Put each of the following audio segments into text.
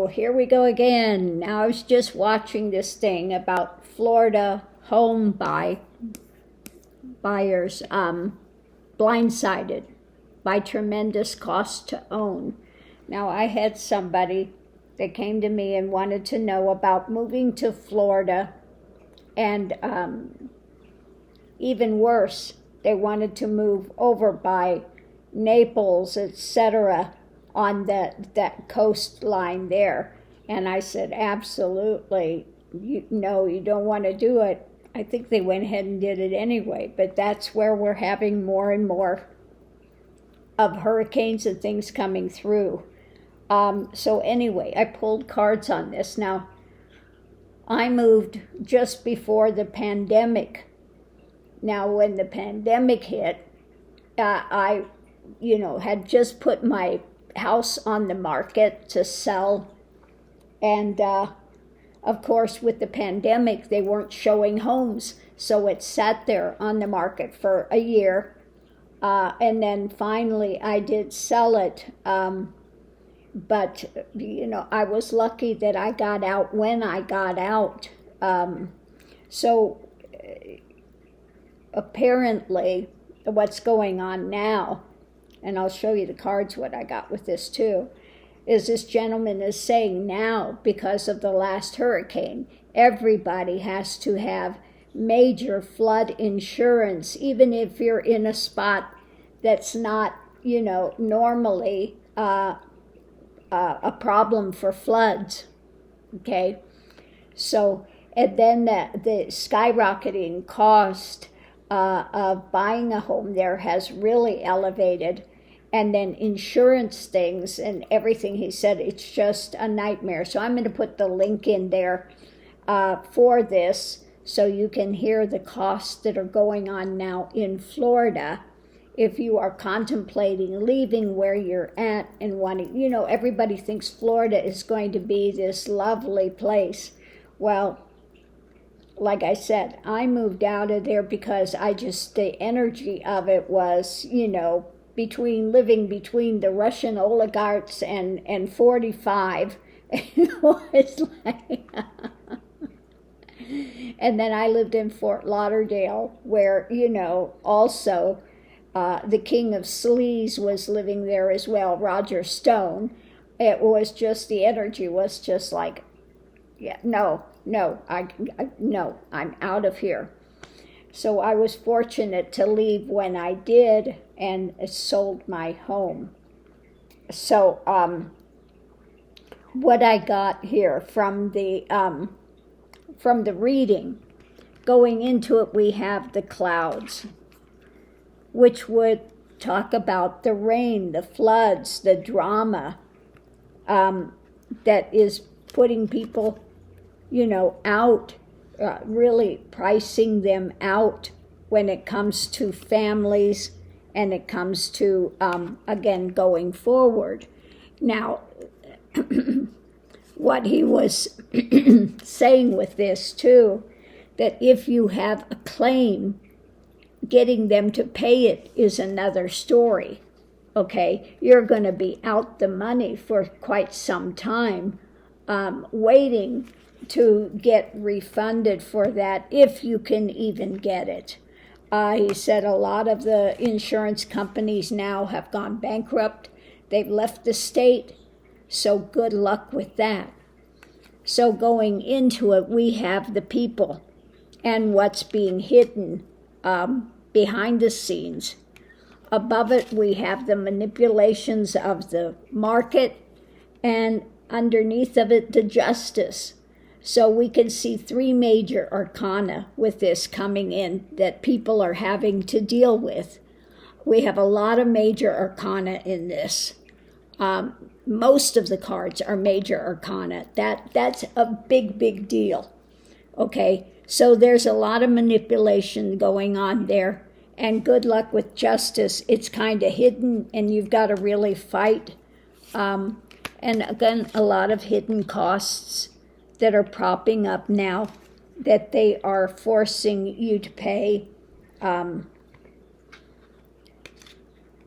So here we go again. Now I was just watching this thing about Florida home buyers blindsided by tremendous cost to own. Now I had somebody that came to me and wanted to know about moving to Florida, and even worse, they wanted to move over by Naples, etc., on that coastline there. And I said, absolutely, no, you don't want to do it. I think they went ahead and did it anyway, but that's where we're having more and more of hurricanes and things coming through. So anyway, I pulled cards on this. Now, I moved just before the pandemic. Now, when the pandemic hit, I had just put my house on the market to sell, and of course with the pandemic they weren't showing homes, so it sat there on the market for a year, and then finally I did sell it, but I was lucky that I got out when I got out. So apparently what's going on now, and I'll show you the cards what I got with this too, is this gentleman is saying now, because of the last hurricane, everybody has to have major flood insurance, even if you're in a spot that's not, normally a problem for floods, okay? So, and then the skyrocketing cost of buying a home there has really elevated. And then insurance things and everything, he said, it's just a nightmare. So I'm going to put the link in there for this so you can hear the costs that are going on now in Florida. If you are contemplating leaving where you're at and wanting, everybody thinks Florida is going to be this lovely place. Well, like I said, I moved out of there because the energy of it was, living between the Russian oligarchs and 45, it's like, and then I lived in Fort Lauderdale, where, also the king of sleaze was living there as well, Roger Stone. It was just, the energy was just like, yeah, no, I'm out of here. So I was fortunate to leave when I did and sold my home. So what I got here from the reading, going into it, we have the clouds, which would talk about the rain, the floods, the drama that is putting people, out, really pricing them out when it comes to families and it comes to, again, going forward. Now, what he was saying with this too, that if you have a claim, getting them to pay it is another story, okay? You're going to be out the money for quite some time, waiting to get refunded for that, if you can even get it. He said a lot of the insurance companies now have gone bankrupt. They've left the state, so good luck with that. So going into it, we have the people and what's being hidden behind the scenes. Above it, we have the manipulations of the market, and underneath of it, the justice. So we can see three major arcana with this coming in that people are having to deal with. We have a lot of major arcana in this. Most of the cards are major arcana. That's a big deal. Okay, so there's a lot of manipulation going on there. And good luck with justice. It's kind of hidden, and you've got to really fight. And again, a lot of hidden costs that are propping up now that they are forcing you to pay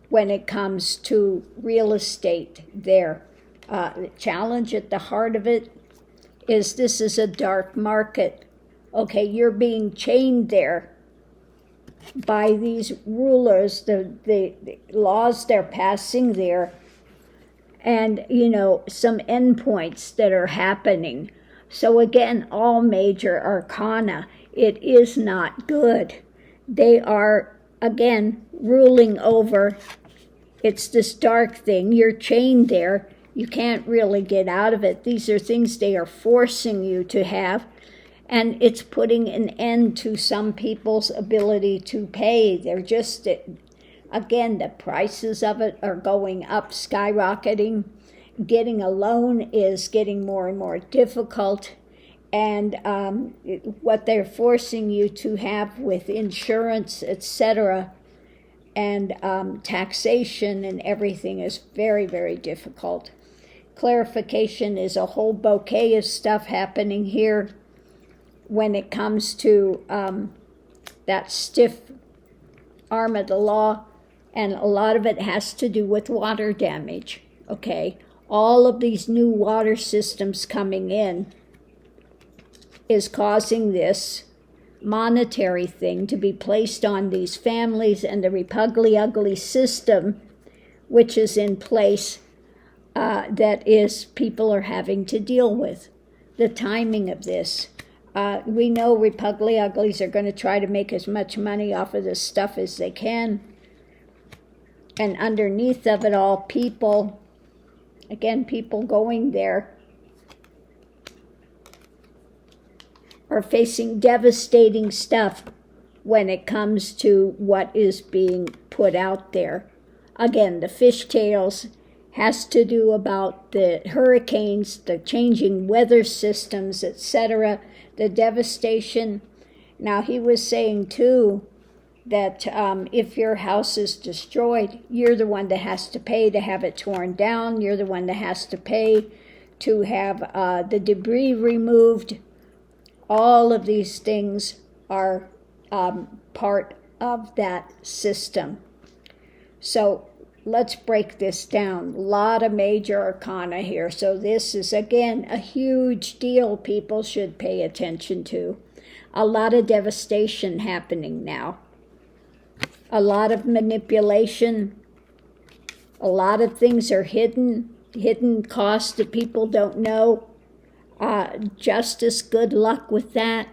when it comes to real estate there. The challenge at the heart of it is this is a dark market. Okay, you're being chained there by these rulers, the laws they're passing there, and, some endpoints that are happening. So again, all major arcana, it is not good. They are, again, ruling over. It's this dark thing. You're chained there. You can't really get out of it. These are things they are forcing you to have. And it's putting an end to some people's ability to pay. They're just, again, the prices of it are going up, skyrocketing. Getting a loan is getting more and more difficult. And what they're forcing you to have with insurance, etc., and taxation and everything is very, very difficult. Clarification is a whole bouquet of stuff happening here when it comes to that stiff arm of the law, and a lot of it has to do with water damage, okay? All of these new water systems coming in is causing this monetary thing to be placed on these families, and the repugly ugly system which is in place that is people are having to deal with. The timing of this. We know repugly uglies are going to try to make as much money off of this stuff as they can. And underneath of it all, people going there are facing devastating stuff when it comes to what is being put out there. Again, the fishtails has to do about the hurricanes, the changing weather systems, etc., the devastation. Now, he was saying, too, that if your house is destroyed, you're the one that has to pay to have it torn down. You're the one that has to pay to have the debris removed. All of these things are part of that system. So let's break this down. A lot of major arcana here. So this is, again, a huge deal people should pay attention to. A lot of devastation happening now. A lot of manipulation. A lot of things are hidden costs that people don't know. Justice, good luck with that.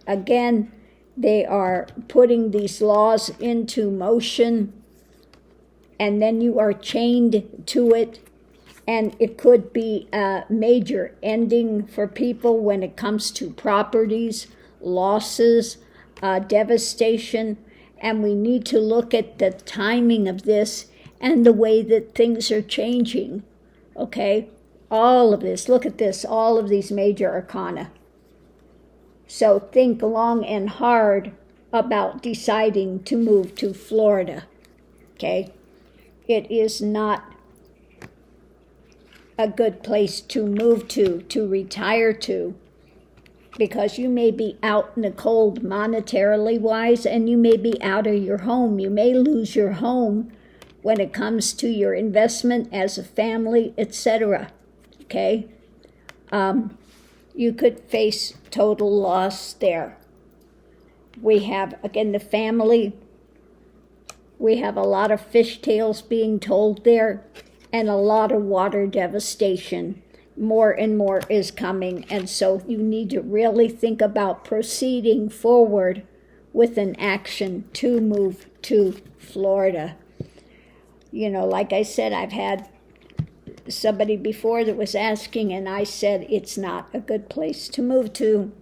Again, they are putting these laws into motion, and then you are chained to it, and it could be a major ending for people when it comes to properties, losses, devastation, and we need to look at the timing of this and the way that things are changing, okay? All of this, look at this, all of these major arcana. So think long and hard about deciding to move to Florida, okay? It is not a good place to move to retire to, because you may be out in the cold monetarily wise, and you may be out of your home. You may lose your home when it comes to your investment as a family, etc., okay? You could face total loss there. We have, again, the family. We have a lot of fishtails being told there, and a lot of water devastation. More and more is coming, and so you need to really think about proceeding forward with an action to move to Florida. You know, like I said, I've had somebody before that was asking, and I said it's not a good place to move to.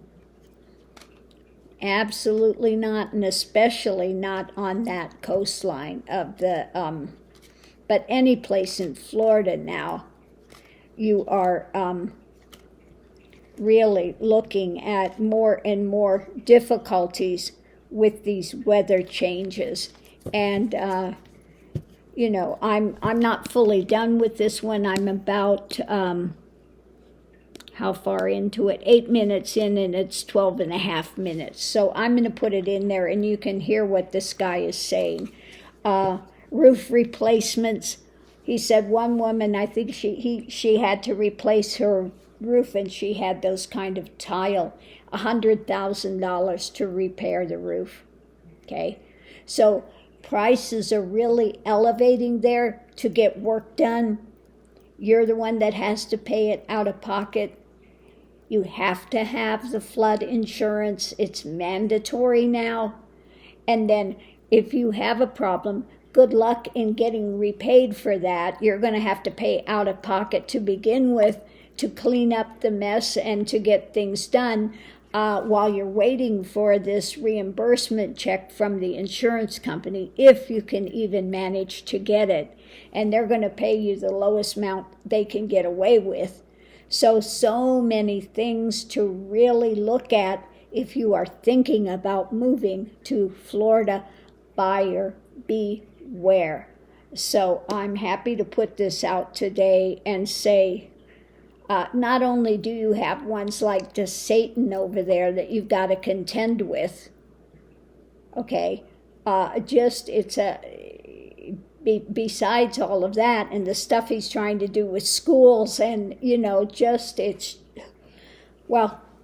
Absolutely not, and especially not on that coastline of the, but any place in Florida now, you are really looking at more and more difficulties with these weather changes. And, you know, I'm not fully done with this one. I'm about, how far into it? 8 minutes in, and it's 12 and a half minutes. So I'm going to put it in there, and you can hear what this guy is saying. Roof replacements He said one woman, I think she had to replace her roof, and she had those kind of tile, $100,000 to repair the roof. Okay, so prices are really elevating there to get work done. You're the one that has to pay it out of pocket. You have to have the flood insurance. It's mandatory now. And then if you have a problem, good luck in getting repaid for that. You're going to have to pay out of pocket to begin with to clean up the mess and to get things done while you're waiting for this reimbursement check from the insurance company, if you can even manage to get it. And they're going to pay you the lowest amount they can get away with. So many things to really look at if you are thinking about moving to Florida. Buyer beware. So I'm happy to put this out today and say, not only do you have ones like the Satan over there that you've got to contend with, okay, besides all of that and the stuff he's trying to do with schools and,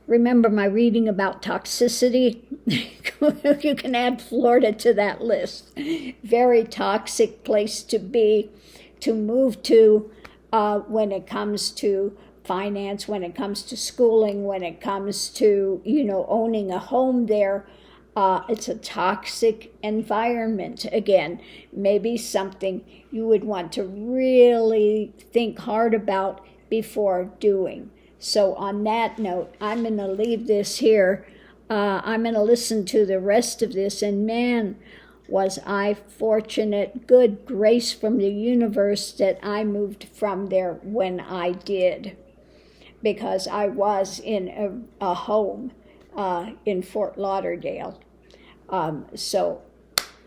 remember my reading about toxicity? You can add Florida to that list. Very toxic place to be, to move to when it comes to finance, when it comes to schooling, when it comes to, owning a home there. It's a toxic environment. Again, maybe something you would want to really think hard about before doing. So on that note, I'm going to leave this here. I'm going to listen to the rest of this, and man, was I fortunate, good grace from the universe that I moved from there when I did, because I was in a home in Fort Lauderdale. So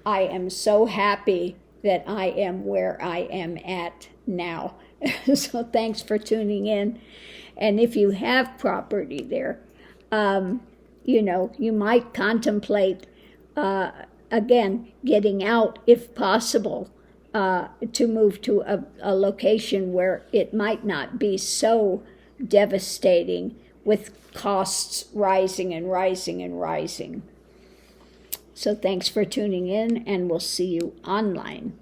I am so happy that I am where I am at now. So thanks for tuning in. And if you have property there, you might contemplate, again, getting out if possible, to move to a location where it might not be so devastating with costs rising and rising and rising. So thanks for tuning in, and we'll see you online.